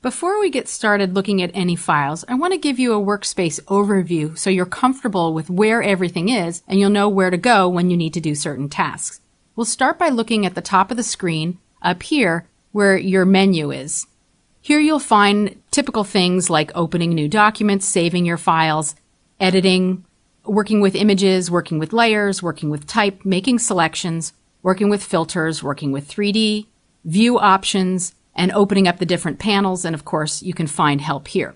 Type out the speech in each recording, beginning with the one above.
Before we get started looking at any files, I want to give you a workspace overview so you're comfortable with where everything is and you'll know where to go when you need to do certain tasks. We'll start by looking at the top of the screen up here where your menu is. Here you'll find typical things like opening new documents, saving your files, editing, working with images, working with layers, working with type, making selections, working with filters, working with 3D, view options, and opening up the different panels, and of course you can find help here.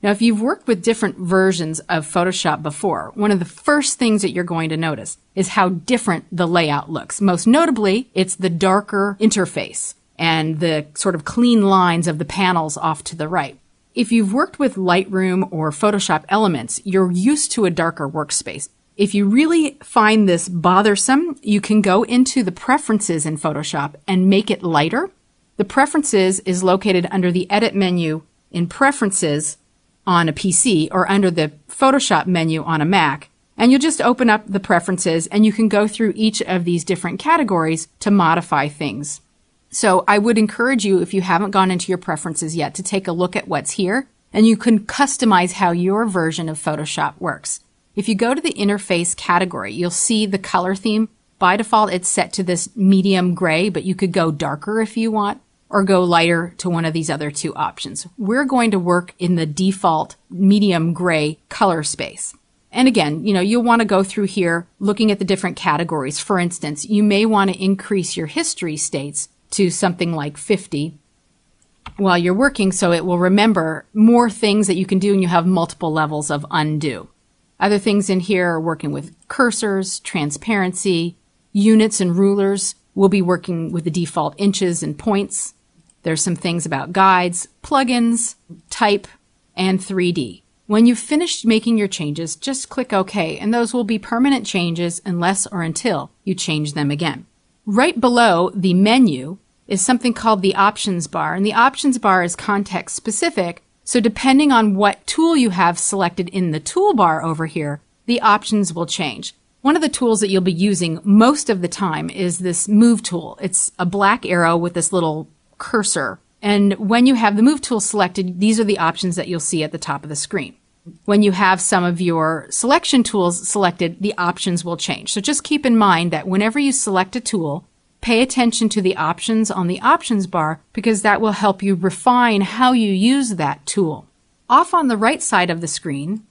Now if you've worked with different versions of Photoshop before, one of the first things that you're going to notice is how different the layout looks. Most notably, it's the darker interface and the sort of clean lines of the panels off to the right. If you've worked with Lightroom or Photoshop Elements, you're used to a darker workspace. If you really find this bothersome, you can go into the preferences in Photoshop and make it lighter. The Preferences is located under the Edit menu in Preferences on a PC or under the Photoshop menu on a Mac. And you'll just open up the Preferences and you can go through each of these different categories to modify things. So I would encourage you, if you haven't gone into your Preferences yet, to take a look at what's here, and you can customize how your version of Photoshop works. If you go to the Interface category, you'll see the color theme. By default, it's set to this medium gray, but you could go darker if you want, or go lighter to one of these other two options. We're going to work in the default medium gray color space. And again, you'll want to go through here looking at the different categories. For instance, you may want to increase your history states to something like 50 while you're working so it will remember more things that you can do and you have multiple levels of undo. Other things in here are working with cursors, transparency, units and rulers. We'll be working with the default inches and points. There's some things about guides, plugins, type, and 3D. When you've finished making your changes, just click OK, and those will be permanent changes unless or until you change them again. Right below the menu is something called the Options bar, and the Options bar is context specific, so depending on what tool you have selected in the toolbar over here, the options will change. One of the tools that you'll be using most of the time is this Move tool. It's a black arrow with this little cursor. And when you have the Move tool selected, these are the options that you'll see at the top of the screen. When you have some of your selection tools selected, the options will change. So just keep in mind that whenever you select a tool, pay attention to the options on the options bar because that will help you refine how you use that tool. Off on the right side of the screen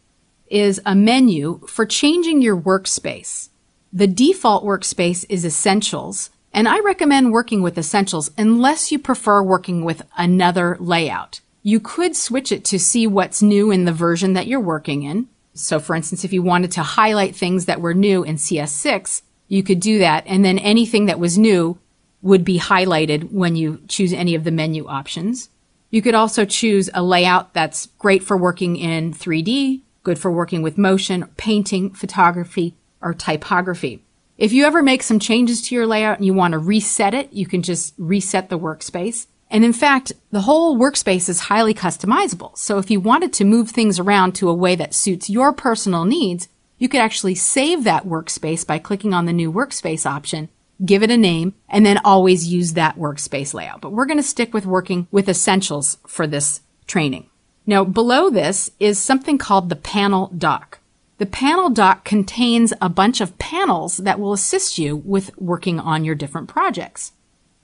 is a menu for changing your workspace. The default workspace is Essentials, and I recommend working with Essentials unless you prefer working with another layout. You could switch it to see what's new in the version that you're working in. So for instance, if you wanted to highlight things that were new in CS6, you could do that, and then anything that was new would be highlighted when you choose any of the menu options. You could also choose a layout that's great for working in 3D, good for working with motion, painting, photography, or typography. If you ever make some changes to your layout and you want to reset it, you can just reset the workspace. And in fact, the whole workspace is highly customizable. So if you wanted to move things around to a way that suits your personal needs, you could actually save that workspace by clicking on the New Workspace option, give it a name, and then always use that workspace layout. But we're going to stick with working with Essentials for this training. Now, below this is something called the Panel Dock. The Panel Dock contains a bunch of panels that will assist you with working on your different projects.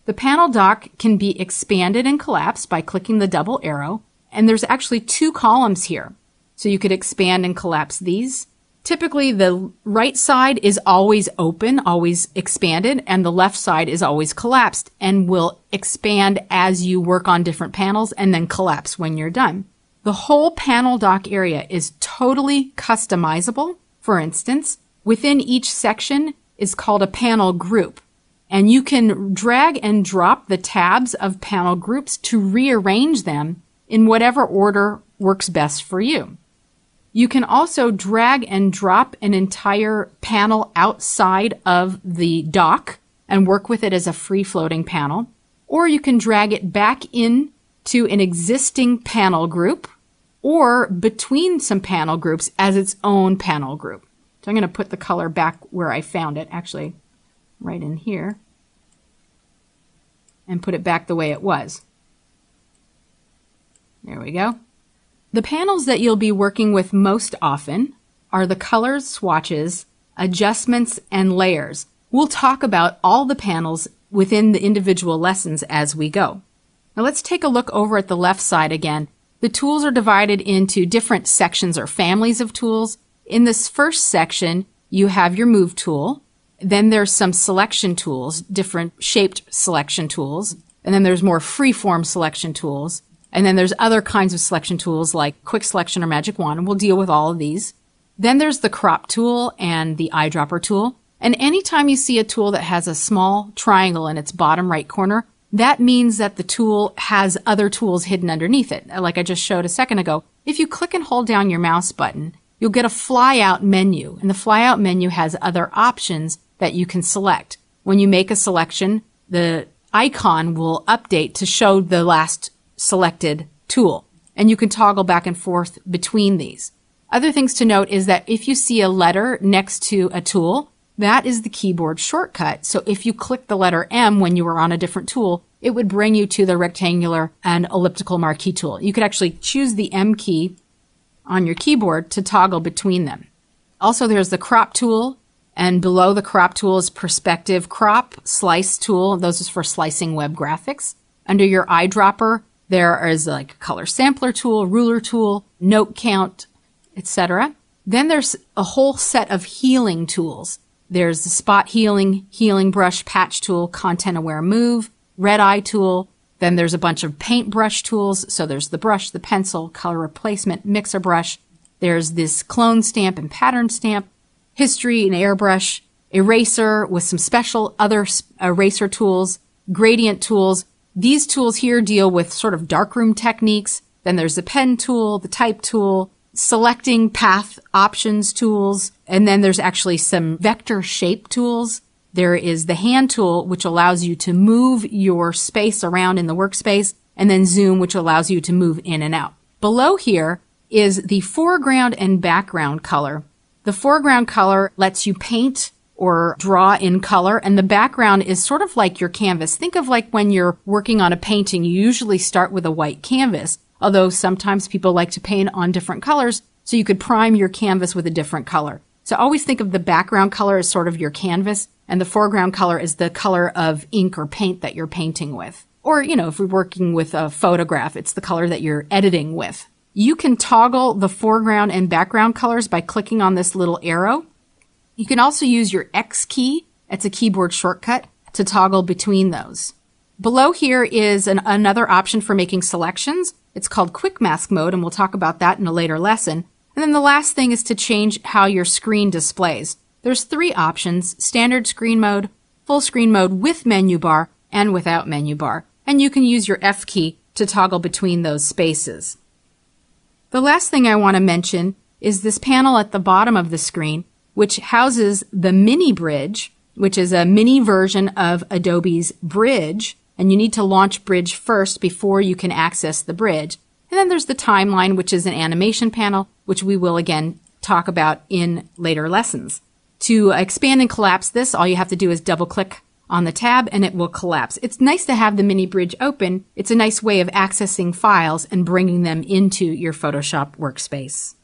The Panel Dock can be expanded and collapsed by clicking the double arrow, and there's actually two columns here. So you could expand and collapse these. Typically, the right side is always open, always expanded, and the left side is always collapsed and will expand as you work on different panels and then collapse when you're done. The whole Panel Dock area is totally customizable. For instance, within each section is called a panel group, and you can drag and drop the tabs of panel groups to rearrange them in whatever order works best for you. You can also drag and drop an entire panel outside of the dock and work with it as a free-floating panel, or you can drag it back in to an existing panel group or between some panel groups as its own panel group. So I'm going to put the color back where I found it, actually right in here, and put it back the way it was. There we go. The panels that you'll be working with most often are the colors, swatches, adjustments, and layers. We'll talk about all the panels within the individual lessons as we go. Now let's take a look over at the left side again. The tools are divided into different sections or families of tools. In this first section, you have your Move tool. Then there's some selection tools, different shaped selection tools. And then there's more free-form selection tools. And then there's other kinds of selection tools like Quick Selection or Magic Wand, and we'll deal with all of these. Then there's the Crop tool and the Eyedropper tool. And anytime you see a tool that has a small triangle in its bottom right corner, that means that the tool has other tools hidden underneath it. Like I just showed a second ago, if you click and hold down your mouse button, you'll get a flyout menu. And the flyout menu has other options that you can select. When you make a selection, the icon will update to show the last selected tool. And you can toggle back and forth between these. Other things to note is that if you see a letter next to a tool, that is the keyboard shortcut. So if you click the letter M when you were on a different tool, it would bring you to the rectangular and elliptical marquee tool. You could actually choose the M key on your keyboard to toggle between them. Also, there's the Crop tool, and below the Crop tool is Perspective Crop, Slice tool. Those is for slicing web graphics. Under your Eyedropper, there is like a Color Sampler tool, Ruler tool, Note Count, etc. Then there's a whole set of healing tools. There's the Spot Healing, Healing Brush, Patch tool, Content Aware Move, Red Eye tool. Then there's a bunch of paintbrush tools. So there's the brush, the pencil, color replacement, mixer brush. There's this clone stamp and pattern stamp, history and airbrush, eraser with some special other eraser tools, gradient tools. These tools here deal with sort of darkroom techniques. Then there's the pen tool, the type tool, selecting path options tools, and then there's actually some vector shape tools. There is the hand tool, which allows you to move your space around in the workspace, and then zoom, which allows you to move in and out. Below here is the foreground and background color. The foreground color lets you paint or draw in color, and the background is sort of like your canvas. Think of like when you're working on a painting, you usually start with a white canvas, although sometimes people like to paint on different colors, so you could prime your canvas with a different color. So always think of the background color as sort of your canvas, and the foreground color is the color of ink or paint that you're painting with. Or, if we're working with a photograph, it's the color that you're editing with. You can toggle the foreground and background colors by clicking on this little arrow. You can also use your X key, it's a keyboard shortcut, to toggle between those. Below here is another option for making selections. It's called Quick Mask Mode, and we'll talk about that in a later lesson. And then the last thing is to change how your screen displays. There's 3 options: standard screen mode, full screen mode with menu bar, and without menu bar. And you can use your F key to toggle between those spaces. The last thing I want to mention is this panel at the bottom of the screen, which houses the mini bridge, which is a mini version of Adobe's Bridge. And you need to launch Bridge first before you can access the bridge. And then there's the timeline, which is an animation panel, which we will again talk about in later lessons. To expand and collapse this, all you have to do is double click on the tab and it will collapse. It's nice to have the mini bridge open. It's a nice way of accessing files and bringing them into your Photoshop workspace.